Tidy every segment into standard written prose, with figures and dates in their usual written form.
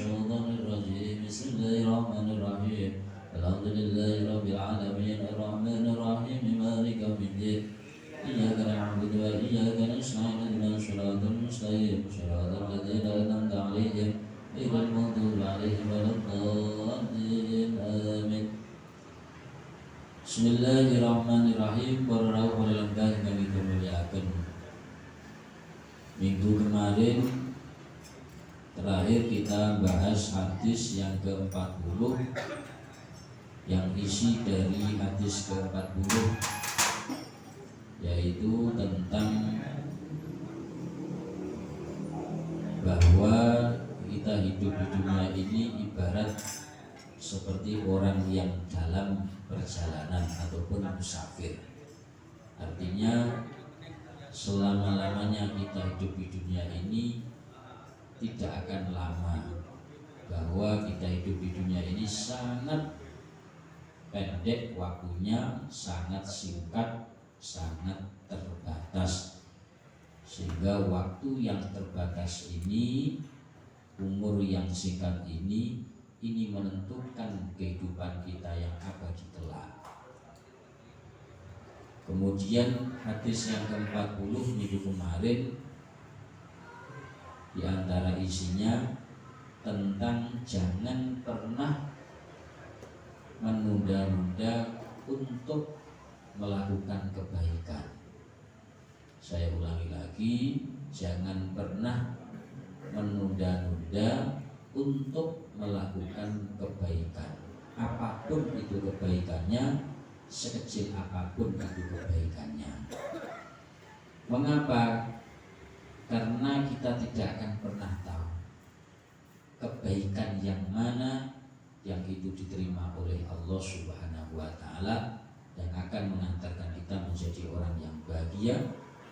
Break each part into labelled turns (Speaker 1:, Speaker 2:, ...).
Speaker 1: الشيطان الرجيم بسم الله الرحمن الرحيم الحمد لله رب العالمين الرحمن الرحيم مالك يوم الدين إياك نعبد وإياك نستعين اهدنا الصراط المستقيم صراط الذين أنعمت عليهم غير المغضوب عليهم ولا الضالين آمين. Bismillahirrahmanirrahim. Para rawuh lenggah kami kemuliakan. Minggu kemarin terakhir kita bahas hadis yang ke-40, yang isi dari hadis ke-40 yaitu tentang bahwa kita hidup di dunia ini ibarat seperti orang yang dalam perjalanan ataupun musafir. Artinya selama-lamanya kita hidup di dunia ini tidak akan lama, bahwa kita hidup di dunia ini sangat pendek waktunya, sangat singkat, sangat terbatas. Sehingga waktu yang terbatas ini, umur yang singkat ini menentukan kehidupan kita yang abadi kelak. Kemudian hadis yang ke-40 minggu kemarin di antara isinya tentang jangan pernah menunda-nunda untuk melakukan kebaikan. Saya ulangi lagi, jangan pernah menunda-nunda untuk melakukan kebaikan, apapun itu kebaikannya, sekecil apapun itu kebaikannya. Mengapa? Karena kita tidak akan pernah tahu kebaikan yang mana yang itu diterima oleh Allah Subhanahu wa Ta'ala, yang akan mengantarkan kita menjadi orang yang bahagia,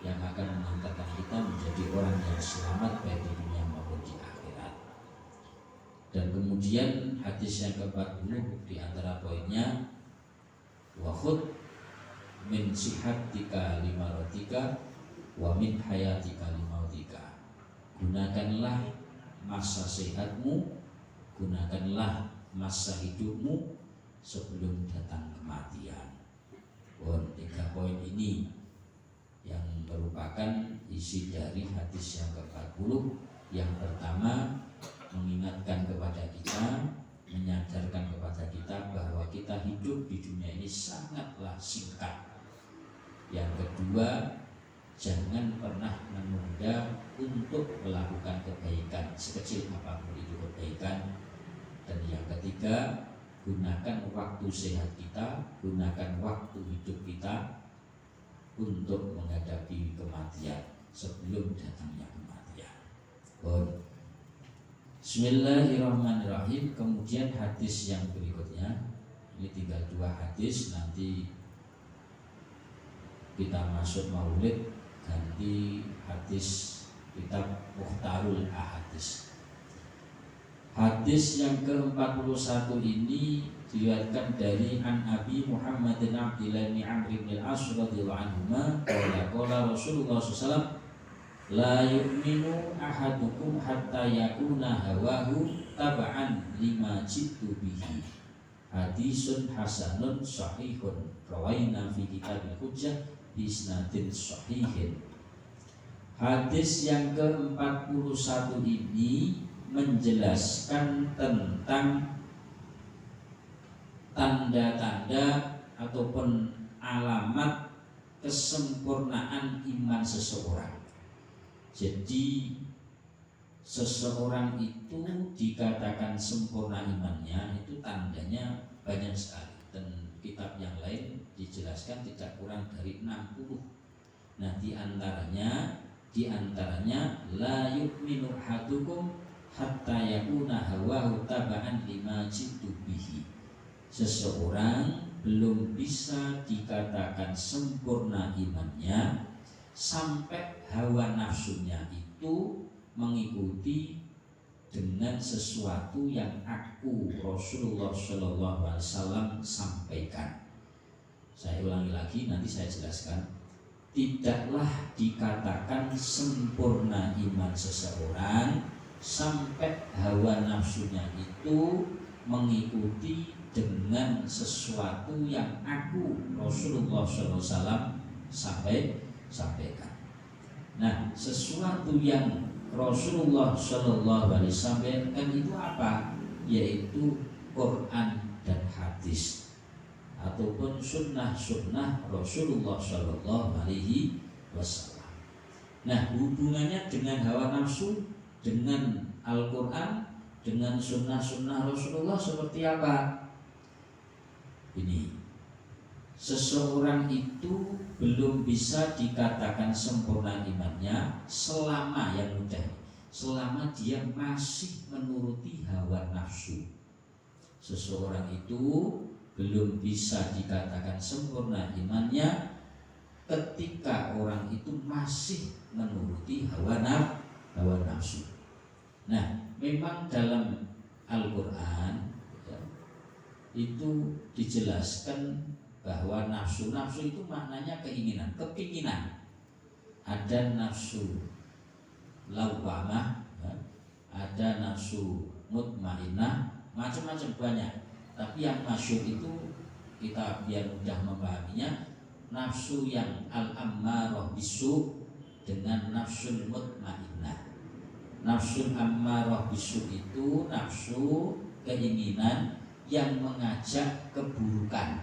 Speaker 1: yang akan mengantarkan kita menjadi orang yang selamat baik di dunia maupun di akhirat. Dan kemudian hadis yang ke-40 di antara poinnya, wa khudh min sihatika limaratika wa min hayatika limautika. Gunakanlah masa sehatmu, gunakanlah masa hidupmu sebelum datang kematian. Tiga poin ini yang merupakan isi dari hadis yang ke-40. Yang pertama, mengingatkan kepada kita, menyadarkan kepada kita bahwa kita hidup di dunia ini sangatlah singkat. Yang kedua, jangan pernah menunda untuk melakukan kebaikan, sekecil apapun itu kebaikan. Dan yang ketiga, gunakan waktu sehat kita, gunakan waktu hidup kita untuk menghadapi kematian sebelum datangnya kematian. Bismillahirrahmanirrahim. Kemudian hadis yang berikutnya, ini tinggal 2 hadis, nanti kita masuk maulid ganti hadis kitab Mukhtarul Ahadis. Hadis yang ke-41 ini diriwayatkan dari An Abi Muhammad bin Abdillah bin Amr bin Al-As radhiyallahu anhuma qala Rasulullah sallallahu alaihi wasallam la yu'minu ahadukum hatta yakuna hawahu taba'an lima jitu bihi. Hadisun hasanun sahihun rawaina fi kitabil hujjah bisnadin sahihin. Hadis yang ke-41 ini menjelaskan tentang tanda-tanda ataupun alamat kesempurnaan iman seseorang. Jadi seseorang itu dikatakan sempurna imannya, itu tandanya banyak sekali. Dan kitab yang lain dijelaskan tidak kurang dari 60. Nah, diantaranya la yu'minu ahadukum hatta yakuna hawahu taba'an lima jitu bihi. Seseorang belum bisa dikatakan sempurna imannya sampai hawa nafsunya itu mengikuti dengan sesuatu yang aku Rasulullah Shallallahu Alaihi Wasallam sampaikan. Saya ulangi lagi, nanti saya jelaskan. Tidaklah dikatakan sempurna iman seseorang sampai hawa nafsunya itu mengikuti dengan sesuatu yang aku Rasulullah SAW sampaikan. Nah, sesuatu yang Rasulullah SAW sampaikan itu apa? Yaitu Quran dan hadis ataupun sunnah Rasulullah SAW. Nah, hubungannya dengan hawa nafsu, dengan Al-Quran, dengan sunnah Rasulullah seperti apa? Ini, seseorang itu belum bisa dikatakan sempurna imannya selama selama dia masih menuruti hawa nafsu. Seseorang itu belum bisa dikatakan sempurna imannya ketika orang itu masih menuruti hawa nafsu. Nah, memang dalam Al-Quran itu dijelaskan bahwa nafsu itu maknanya kepinginan. Ada nafsu lawwamah, ada nafsu mutmainnah, macam-macam banyak. Tapi yang masyhur itu kita biar mudah memahaminya, nafsu yang al-ammarah bisu dengan nafsul mutmainnah. Nafsul ammarah bisu itu nafsu keinginan yang mengajak keburukan.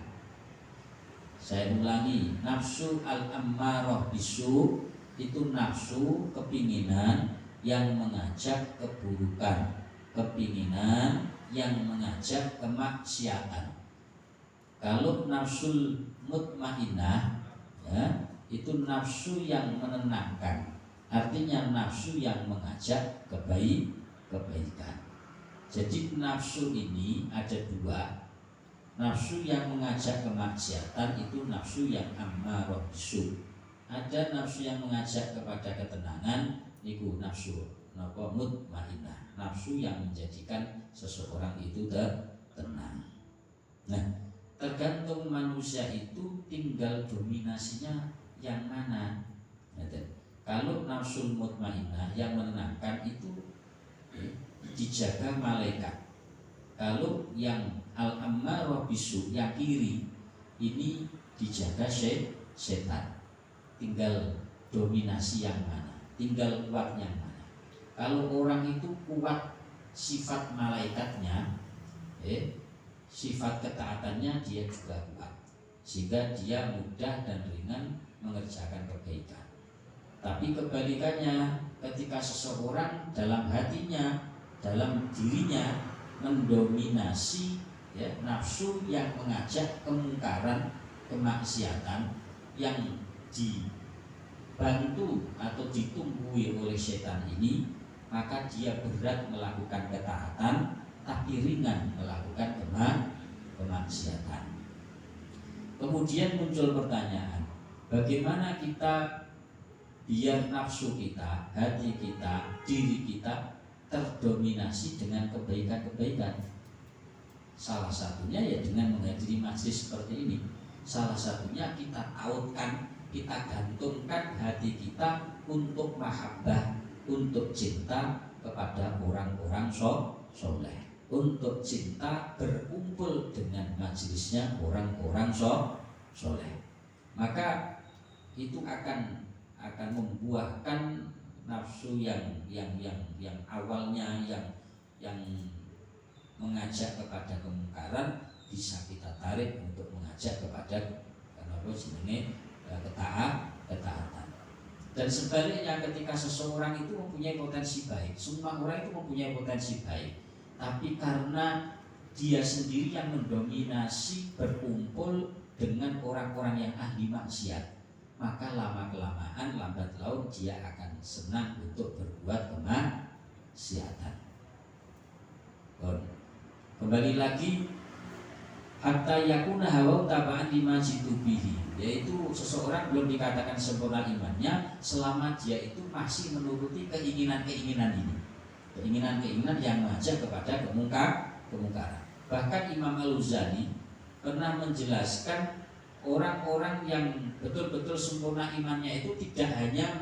Speaker 1: Saya ulangi, nafsu al-ammarah bisu itu nafsu kepinginan yang mengajak keburukan, kepinginan yang mengajak kemaksiatan. Kalau nafsul mutmainnah itu nafsu yang menenangkan, artinya nafsu yang mengajak kebaikan. Jadi nafsu ini ada dua. Nafsu yang mengajak kemaksiatan itu nafsu yang ammarah bisu. Ada nafsu yang mengajak kepada ketenangan, itu nafsu mutmainnah, nafsu yang menjadikan seseorang itu tenang. Nah, tergantung manusia itu tinggal dominasinya yang mana. Kalau nafsu mutmainnah yang menenangkan itu dijaga malaikat. Kalau yang al-ammarah bisu yang kiri ini dijaga setan. Tinggal dominasi yang mana, tinggal kuat yang mana. Kalau orang itu kuat sifat malaikatnya, sifat ketaatannya dia juga kuat, sehingga dia mudah dan ringan mengerjakan kebaikan. Tapi kebalikannya, ketika seseorang dalam hatinya, dalam dirinya mendominasi nafsu yang mengajak kemungkaran, kemaksiatan yang dibantu atau ditumbuhi oleh setan ini, maka dia berat melakukan ketaatan tapi ringan melakukan kemaksiatan. Kemudian muncul pertanyaan, bagaimana kita biar nafsu kita, hati kita, diri kita terdominasi dengan kebaikan-kebaikan? Salah satunya ya dengan menghadiri majelis seperti ini. Salah satunya kita tautkan, kita gantungkan hati kita untuk mahabbah, untuk cinta kepada orang-orang soleh, untuk cinta berkumpul dengan majelisnya orang-orang soleh. Maka itu akan membuahkan nafsu yang awalnya yang mengajak kepada kemungkaran bisa kita tarik untuk mengajak kepada ketaatan. Dan sebaliknya, ketika seseorang itu mempunyai potensi baik, semua orang itu mempunyai potensi baik, tapi karena dia sendiri yang mendominasi berkumpul dengan orang-orang yang ahli maksiat, maka lama-kelamaan, lambat laun dia akan senang untuk berbuat kemaksiatan. Kembali lagi, hatta yakuna hawa tabaan lima jitubihi, yaitu seseorang belum dikatakan sempurna imannya selama dia itu masih menuruti keinginan-keinginan ini, keinginan-keinginan yang mengajak kepada kemungkaran. Bahkan Imam Al-Ghazali pernah menjelaskan orang-orang yang betul-betul sempurna imannya itu tidak hanya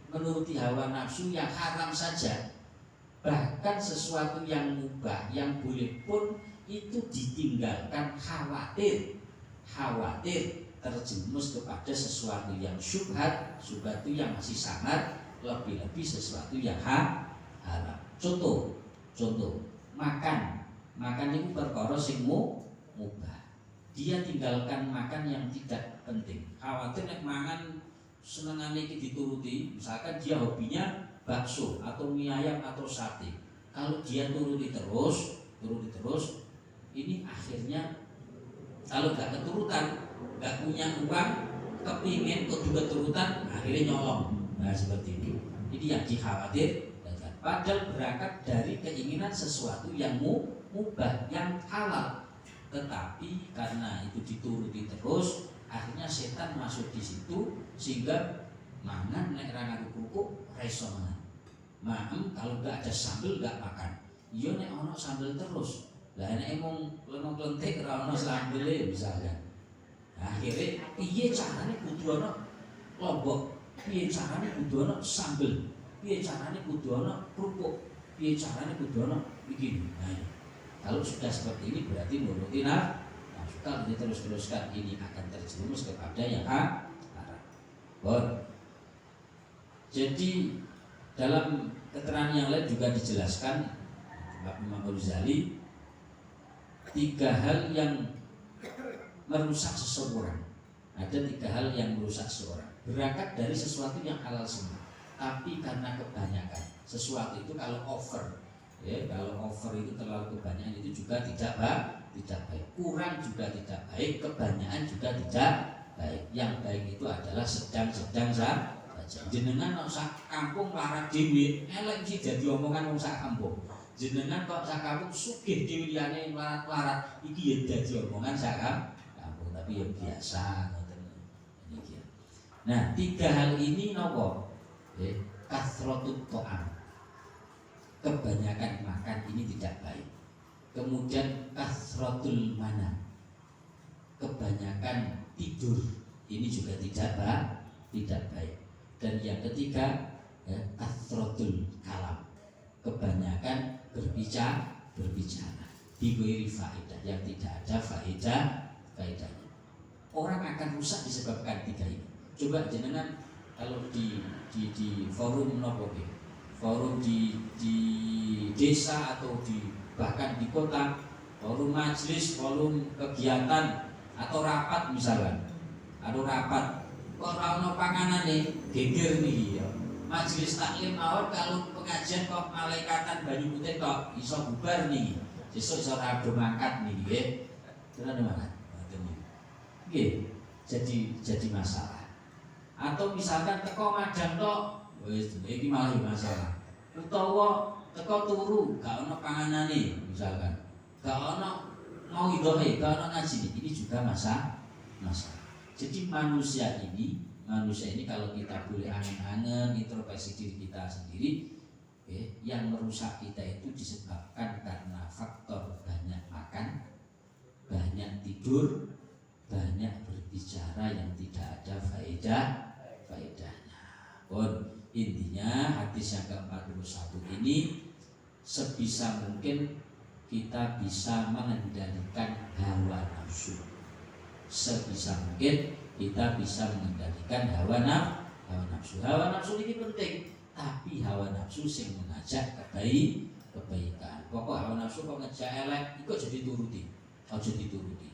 Speaker 1: menuruti hawa nafsu yang haram saja, Bahkan sesuatu yang mubah, yang boleh pun itu ditinggalkan khawatir terjerumus kepada sesuatu yang syubhat, sesuatu yang masih sangat, lebih-lebih sesuatu yang haram. Contoh, makan itu perkara sing mubah. Dia tinggalkan makan yang tidak penting. Khawatir nek mangan senengane iki dituruti, misalkan dia hobinya bakso atau mie ayam atau sate. Kalau dia turuti terus, ini akhirnya kalau nggak keturutan, nggak punya uang, kepingin kok juga turutan, akhirnya nyolong. Nah seperti ini. Ini yang dikhawatirkan. Padahal berangkat dari keinginan sesuatu yang mubah, yang halal. Tetapi karena itu dituruti terus, akhirnya setan masuk di situ sehingga mangan nek ra nganggo krupuk reso mangan. Kalau nggak ada sambel nggak makan. Iya nek ono sambel terus. Lah nek emang lenok-lentik ra ono sambele misalnya. Akhirnya piye carane kudu ana lombok, piye carane kudu ana sambel, piye carane kudu ana krupuk, piye carane kudu ana begini. Nah, kalau sudah seperti ini berarti nuruti nafsu. Kalau diterus-teruskan ini akan terjerumus kepada yang haram. Bon. Jadi dalam keterangan yang lain juga dijelaskan Imam Ghazali 3 hal yang merusak seseorang. Ada 3 hal yang merusak seseorang. Berangkat dari sesuatu yang halal semua, tapi karena kebanyakan. Sesuatu itu kalau over, kalau over itu terlalu kebanyakan itu juga tidak baik. Kurang juga tidak baik, kebanyakan juga tidak baik. Yang baik itu adalah sedang-sedang saja. Jenengan kok sak kampung larat dhewe, elek iki dadi omongan wong sak kampung. Jenengan kok sak kampung sugih dhewe liyane larat-larat, iki ya dadi omongan sak kampung. Tapi yang biasa ini. Nah 3 hal ini nopo? Kasrotut to'am, kebanyakan makan ini tidak baik. Kemudian kasrotul manam, kebanyakan tidur ini juga tidak baik. Dan yang ketiga kasrotul kalam, kebanyakan berbicara bighairi faedah, yang tidak ada faedahnya. Orang akan rusak disebabkan 3 ini. Coba jenengan kalau di forum nopo, forum di desa atau bahkan di kota, forum majelis, forum kegiatan atau rapat misalkan, ada rapat kok ora ono panganane geger niki ya. Majelis taklim mawon kalau pengajian kok malaikatan Banyu Putih kok iso bubar niki. Sesuk iso rado mangkat niki nggih. Terus mana? Nggih, jadi masalah. Atau misalkan teko madang tok, wis iki malah masalah. Utawa teko turu gak ono panganane misalkan. Gak ono mau idohe, gak ono ngaji, ini juga masalah. Jadi manusia ini kalau kita boleh angen-angen introspeksi diri kita sendiri, yang merusak kita itu disebabkan karena faktor banyak makan, banyak tidur, banyak berbicara yang tidak ada faedahnya. Intinya hadis yang ke-41 ini sebisa mungkin kita bisa mengendalikan hawa nafsu. Sebisa mungkin kita bisa mengendalikan hawa nafsu. Hawa nafsu ini penting, tapi hawa nafsu sing mengajak kebaikan. Pokok hawa nafsu kok ngejak elek, iku jadi turuti. Aja dituruti.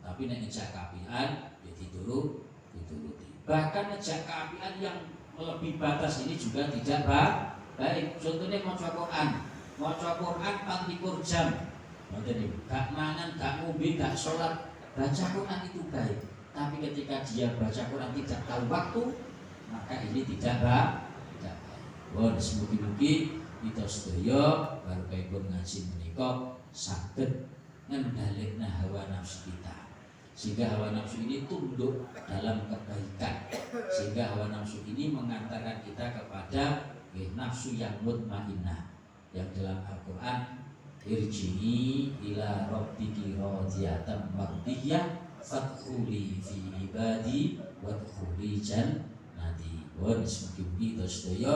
Speaker 1: Tapi nek ngejak kaapian ya dituruti. Bahkan ngejak kaapian yang lebih batas ini juga tidak baik. Contohnya maca Quran 24 jam. Gak mangan, gak ngombe, gak sholat. Baca Quran itu baik. Tapi ketika dia baca Quran tidak tahu waktu, maka ini tidak baik. Semoga-moga kita sedaya barokahipun ngaji menika saged ngendhalekna hawa nafsu kita, sehingga hawa nafsu ini tunduk dalam kebaikan, sehingga hawa nafsu ini mengantarkan kita kepada nafsu yang mutmainnah, yang dalam Al-Quran irji'i ila rabbiki radiyatan mardiyah fadkhuli fi ibadi wadkhuli jannati. Semoga kita sedaya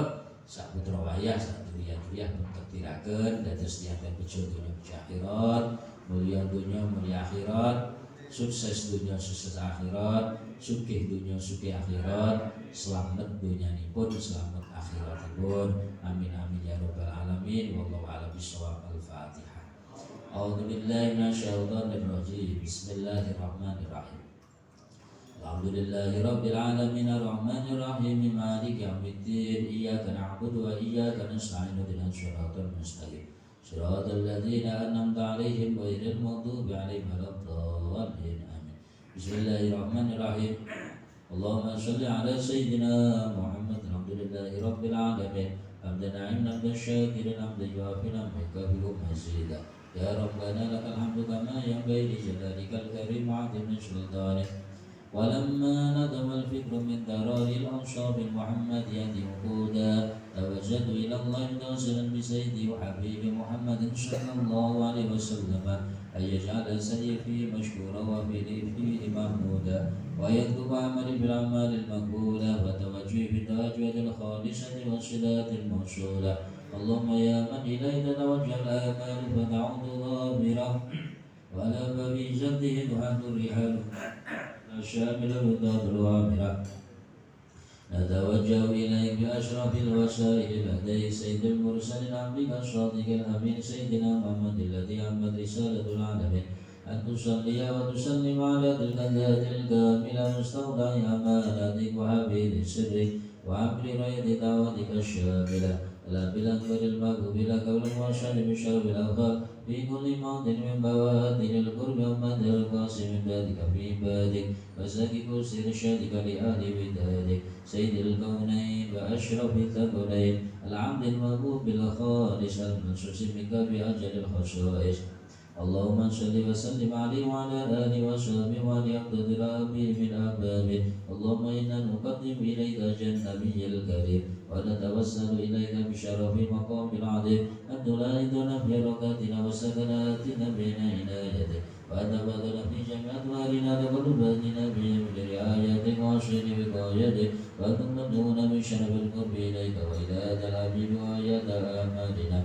Speaker 1: sak putra wayah sak duriyah pun ketiraken dados tiyang bejo dunya bejo akhirat, mulya dunya mulya akhirat, sukses dunya sukses akhirat, sugih dunya sugih akhirat, selamat dunyanipun selamat akhiratipun. Amin amin ya rabbal alamin. Wallahu a'lam bishawab. Al-Fatihah. A'udzu billahi minasyaitonir rajim. Bismillahirrahmanirrahim. Alhamdulillahi rabbil alamin arrahmanir rahim maliki yaumiddin iyyaka na'budu wa iyyaka nasta'in ihdinas siratal mustaqim siratal ladzina an'amta 'alaihim ghairil maghdubi 'alaihim waladdallin amin. Bismillahirrahmanirrahim. Allahumma shalli 'ala sayyidina Muhammad. Alhamdulillahi rabbil alamin hamdan 'aliman syakirin hamdan yu'afina mikabilu mazida ya rabbana lakal hamdu kama yanbaghi li jalalikal karim 'azimi sultanik. ولما نظم الفكر من درار الأنصاب المحمدية وقودا توجهت إلى الله توسلا بسيدي وحبيبي محمد صلى الله عليه وسلم أن يجعل سيفي مشكورا وفي فيه محمودا ويكتب عملي بالأعمال المقبولة وتوجهي بالتوجه الخالصة والصلاة الموصولة. اللهم يا من إليك توجه الآمال فتعود ظاهرة ولا بابي جده تحد الرحال الشامل بالضاد الوامرة. نتوجه إليك بأشرف الوسائل لدي سيد المرسلين عبدك الصادق الأمين سيدنا محمد الذي عمت رسالة العالمين أن تصلي وتسلم على تلك الذات الكاملة مستودع أماناتك وحبيب سرك وعبر ريد دعوتك الشاملة لا بالأكبر المغضوب لك والمرشد بشرف الأخلاق في كل موطن من بوادر القرب ومدى القاسم من ذاتك في عبادك وسكك سر شادك لأهل بدادك سيد الكونين وأشرف الثقلين العبد المحبوب بالخالص المنصوص منك بأجل الخصائص. اللهم صل وسلم عليه وعلى آله وصحبه وعلى أقدر أبيه من أحبابه. اللهم إنا نقدم إليك جنة النبي الكريم ونتوسل إليك بشرف مقام العظيم أن تلاقينا في ركعتنا وسكناتنا بين عنايتك وأن تبادل في جميع أدوارنا لقلوبنا بجميع رعايتك وعشر بقايتك وأن تمدنا من شرف القرب إليك وإلى هذا الحبيب وآيات آمالنا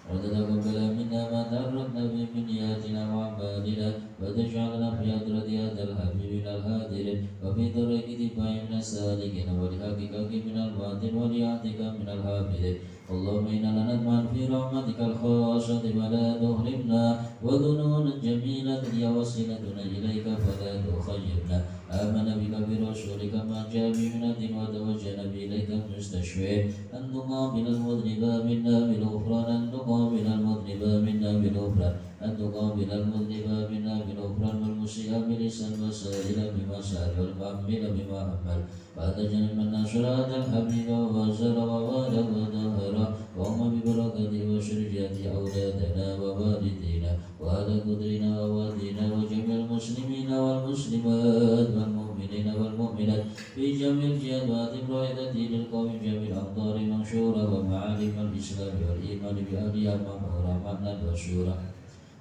Speaker 1: وتتقبل منا ما تأرقنا به من نياتنا وأعمالنا وتجعلنا في حضرة هذا الحبيب من الهادرين وفي طريق اتباع من السالكين ولحقك من الباطن وليعتك من الحامدين. اللهم إنا نطمع في رحمتك الخاصة ولا تهرمنا وذنونا جميلة هي وسيلتنا إليك فلا تخيبنا. آمنا بك برسولك ما جاء به من الدين وتوجهنا إليك مستشفعين أن تقابل المذنب منا بالغفران أن تقابل المذنب منا بالغفران أن تقابل المذنب منا بالغفران والمسيء بلسان وسائل بما سأل والمؤمن بما أمل وأتجنبنا صراط الحبيب ووزر ووال وظهر وهم ببركته وشرجات أولادنا ووالدينا وأهل قدرنا ووالدينا وجميع المسلمين والمسلمات والمؤمنين والمؤمنات في جميع الجهات وأتم رائدة للقوم جميع الأمطار منشورة ومعالم الإسلام والإيمان بأهلها مأمورة معنى وشورى.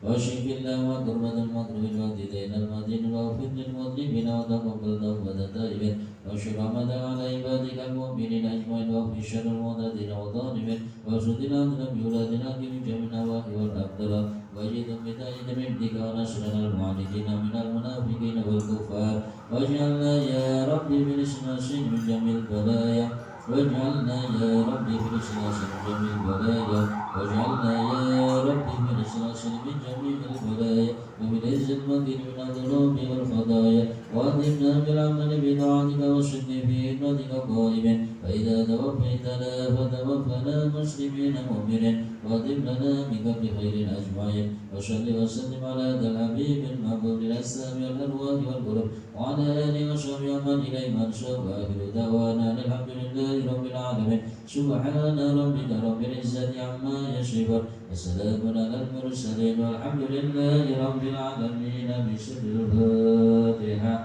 Speaker 1: واشف الله وكربة المكروه والدين المدين واغفر للمذنبين وتقبل توبة التائبين واشر رحمة على عبادك المؤمنين أجمعين واغفر شر المعتدين والظالمين واسد الأمن بولادنا من جميع النواحي والأقدار واجد بتأييد عبدك ونصرنا المعاندين من المنافقين والكفار واجعلنا يا ربي بالإسناس من جميع البلايا واجعلنا يا ربي بالإسناس من جميع البلايا واجعلنا يا ربي بالإسناس من جميع البلايا وبالعز المكين من الذنوب والخطايا وأظلمنا بالعمل بطاعتك والصدق في خدمتك قائما فإذا توفيتنا فتوفنا مسلمين مؤمنين وأظلم لنا منك بخير أجمعين وصل وسلم على هذا الحبيب المحبوب للأجسام والأرواح والقلوب وعلى آله وصحبه ومن إليه منسوب وآخر دعوانا الحمد لله رب العالمين سبحان ربك رب العزة عما يصفون وسلام على المرسلين والحمد لله رب العالمين. بسر الفاتحة.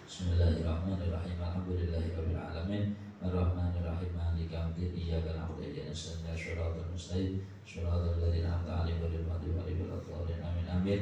Speaker 1: بسم الله الرحمن الرحيم. الحمد لله رب العالمين الرحمن الرحيم مالك يوم الدين إياك نعبد وإياك نستعين صراط المستقيم صراط الذين أنعمت عليهم غير المغضوب عليهم ولا الضالين آمين.